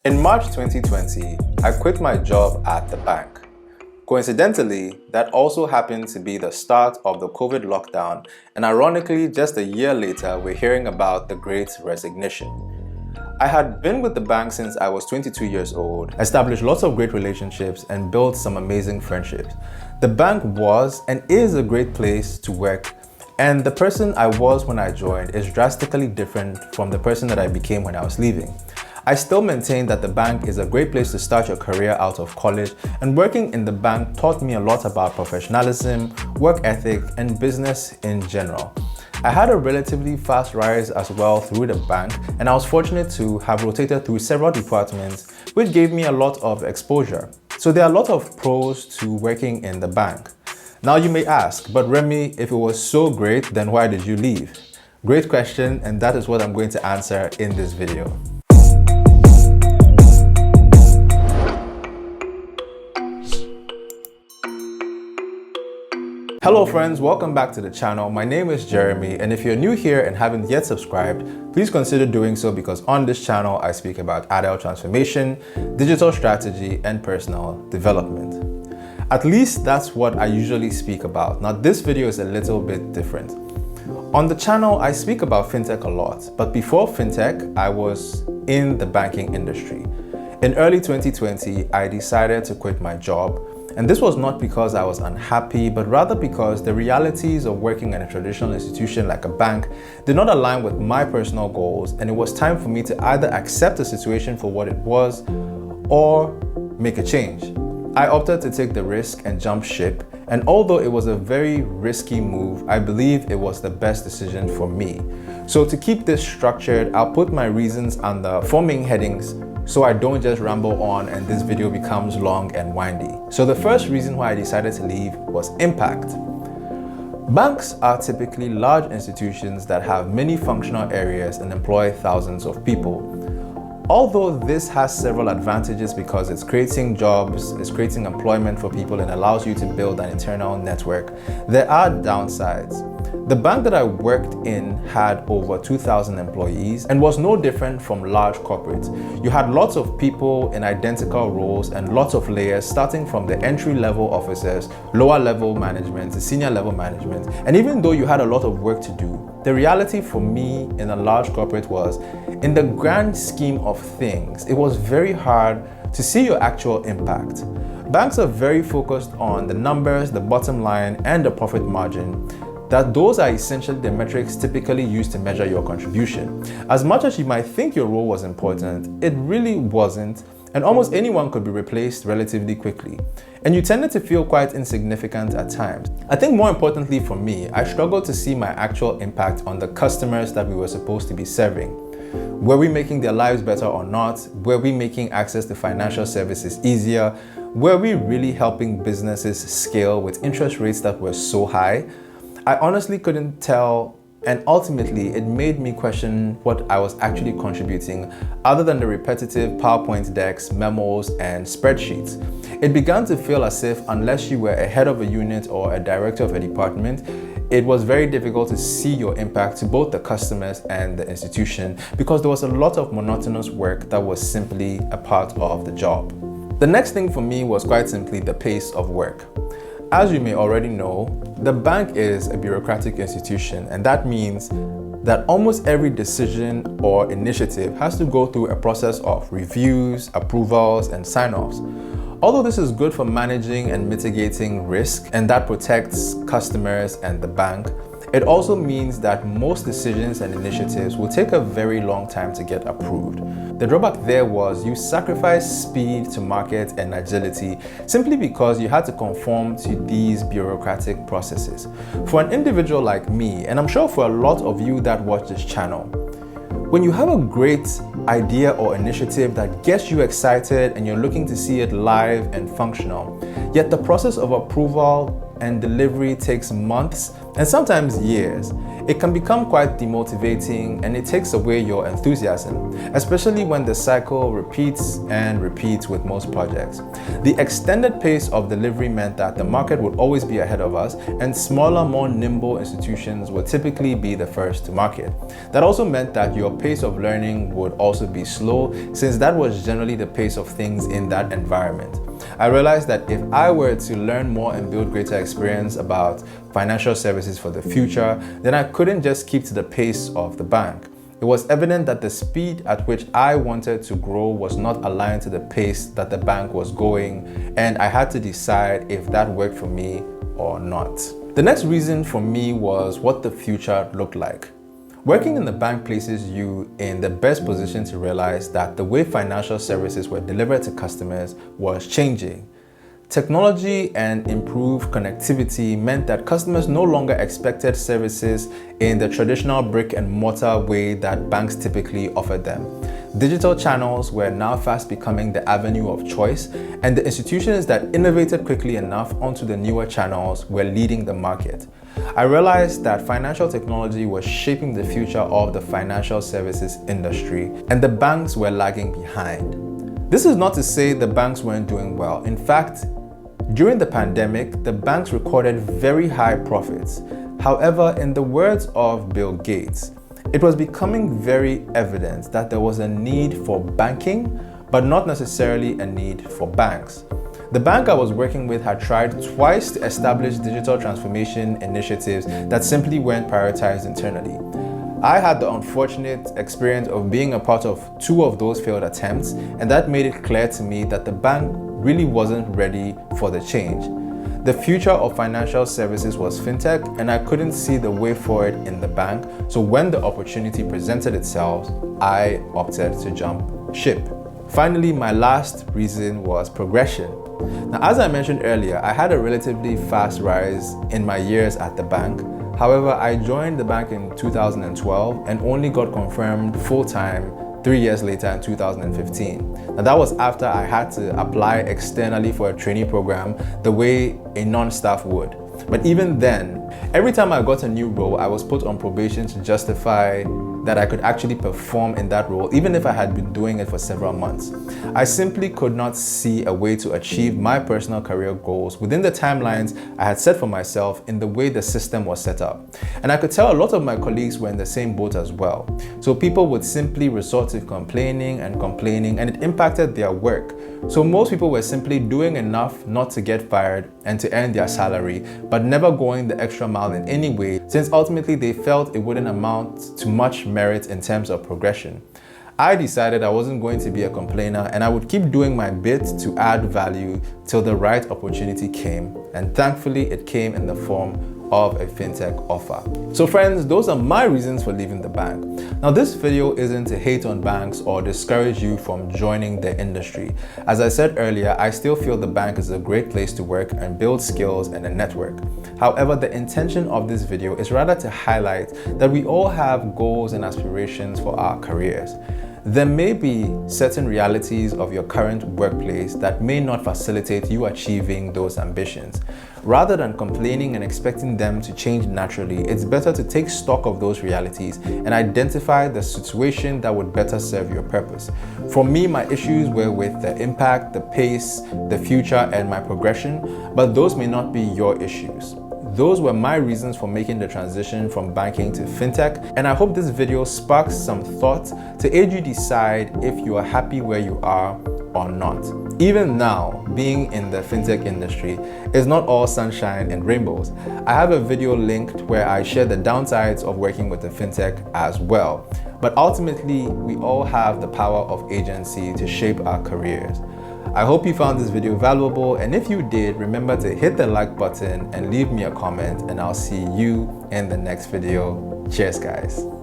In March 2020, I quit my job at the bank. Coincidentally, that also happened to be the start of the COVID lockdown, and ironically, just a year later, we're hearing about the Great Resignation. I had been with the bank since I was 22 years old, established lots of great relationships, and built some amazing friendships. The bank was and is a great place to work, and the person I was when I joined is drastically different from the person that I became when I was leaving. I still maintain that the bank is a great place to start your career out of college, and working in the bank taught me a lot about professionalism, work ethic, and business in general. I had a relatively fast rise as well through the bank, and I was fortunate to have rotated through several departments, which gave me a lot of exposure. So there are a lot of pros to working in the bank. Now you may ask, but Remy, if it was so great, then why did you leave? Great question, and that is what I'm going to answer in this video. Hello friends, welcome back to the channel. My name is Jeremy, and if you're new here and haven't yet subscribed, please consider doing so because on this channel I speak about adult transformation, digital strategy, and personal development. At least that's what I usually speak about. Now this video is a little bit different. On the channel I speak about fintech a lot, but before fintech I was in the banking industry. In early 2020, I decided to quit my job. And this was not because I was unhappy, but rather because the realities of working in a traditional institution like a bank did not align with my personal goals, and it was time for me to either accept the situation for what it was or make a change. I opted to take the risk and jump ship, and although it was a very risky move, I believe it was the best decision for me. So to keep this structured, I'll put my reasons under 4 main headings so I don't just ramble on and this video becomes long and windy. So the first reason why I decided to leave was impact. Banks are typically large institutions that have many functional areas and employ thousands of people. Although this has several advantages because it's creating jobs, it's creating employment for people, and allows you to build an internal network, there are downsides. The bank that I worked in had over 2,000 employees and was no different from large corporates. You had lots of people in identical roles and lots of layers, starting from the entry-level officers, lower-level management, to senior-level management. And even though you had a lot of work to do, the reality for me in a large corporate was, in the grand scheme of things, it was very hard to see your actual impact. Banks are very focused on the numbers, the bottom line, and the profit margin. That those are essentially the metrics typically used to measure your contribution. As much as you might think your role was important, it really wasn't, and almost anyone could be replaced relatively quickly. And you tended to feel quite insignificant at times. I think more importantly for me, I struggled to see my actual impact on the customers that we were supposed to be serving. Were we making their lives better or not? Were we making access to financial services easier? Were we really helping businesses scale with interest rates that were so high? I honestly couldn't tell, and ultimately it made me question what I was actually contributing other than the repetitive PowerPoint decks, memos, and spreadsheets. It began to feel as if unless you were a head of a unit or a director of a department, it was very difficult to see your impact to both the customers and the institution because there was a lot of monotonous work that was simply a part of the job. The next thing for me was quite simply the pace of work. As you may already know, the bank is a bureaucratic institution, and that means that almost every decision or initiative has to go through a process of reviews, approvals, and sign-offs. Although this is good for managing and mitigating risk, and that protects customers and the bank, it also means that most decisions and initiatives will take a very long time to get approved. The drawback there was you sacrificed speed to market and agility simply because you had to conform to these bureaucratic processes. For an individual like me, and I'm sure for a lot of you that watch this channel, when you have a great idea or initiative that gets you excited and you're looking to see it live and functional, yet the process of approval and delivery takes months and sometimes years, It can become quite demotivating and it takes away your enthusiasm, especially when the cycle repeats and repeats with most projects. The extended pace of delivery meant that the market would always be ahead of us and smaller, more nimble institutions would typically be the first to market. That also meant that your pace of learning would also be slow, since that was generally the pace of things in that environment. I realized that if I were to learn more and build greater experience about financial services for the future, then I couldn't just keep to the pace of the bank. It was evident that the speed at which I wanted to grow was not aligned to the pace that the bank was going, and I had to decide if that worked for me or not. The next reason for me was what the future looked like. Working in the bank places you in the best position to realize that the way financial services were delivered to customers was changing. Technology and improved connectivity meant that customers no longer expected services in the traditional brick and mortar way that banks typically offered them. Digital channels were now fast becoming the avenue of choice, and the institutions that innovated quickly enough onto the newer channels were leading the market. I realized that financial technology was shaping the future of the financial services industry, and the banks were lagging behind. This is not to say the banks weren't doing well. In fact, during the pandemic, the banks recorded very high profits. However, in the words of Bill Gates, it was becoming very evident that there was a need for banking, but not necessarily a need for banks. The bank I was working with had tried twice to establish digital transformation initiatives that simply weren't prioritized internally. I had the unfortunate experience of being a part of 2 of those failed attempts, and that made it clear to me that the bank really wasn't ready for the change. The future of financial services was fintech, and I couldn't see the way forward in the bank, so when the opportunity presented itself, I opted to jump ship. Finally, my last reason was progression. Now, as I mentioned earlier, I had a relatively fast rise in my years at the bank. However, I joined the bank in 2012 and only got confirmed full-time 3 years later in 2015. Now, that was after I had to apply externally for a trainee program the way a non-staff would. But even then, every time I got a new role, I was put on probation to justify that I could actually perform in that role, even if I had been doing it for several months. I simply could not see a way to achieve my personal career goals within the timelines I had set for myself in the way the system was set up. And I could tell a lot of my colleagues were in the same boat as well. So people would simply resort to complaining, and it impacted their work. So most people were simply doing enough not to get fired and to earn their salary, but never going the extra mile in any way, since ultimately they felt it wouldn't amount to much merit in terms of progression. I decided I wasn't going to be a complainer, and I would keep doing my bit to add value till the right opportunity came, and thankfully it came in the form of a fintech offer. So friends, those are my reasons for leaving the bank. Now, this video isn't to hate on banks or discourage you from joining the industry. As I said earlier, I still feel the bank is a great place to work and build skills and a network. However, the intention of this video is rather to highlight that we all have goals and aspirations for our careers. There may be certain realities of your current workplace that may not facilitate you achieving those ambitions. Rather than complaining and expecting them to change naturally, it's better to take stock of those realities and identify the situation that would better serve your purpose. For me, my issues were with the impact, the pace, the future, and my progression, but those may not be your issues. Those were my reasons for making the transition from banking to fintech, and I hope this video sparks some thought to aid you decide if you are happy where you are or not. Even now, being in the fintech industry is not all sunshine and rainbows. I have a video linked where I share the downsides of working with a fintech as well. But ultimately, we all have the power of agency to shape our careers. I hope you found this video valuable, and if you did, remember to hit the like button and leave me a comment, and I'll see you in the next video. Cheers, guys.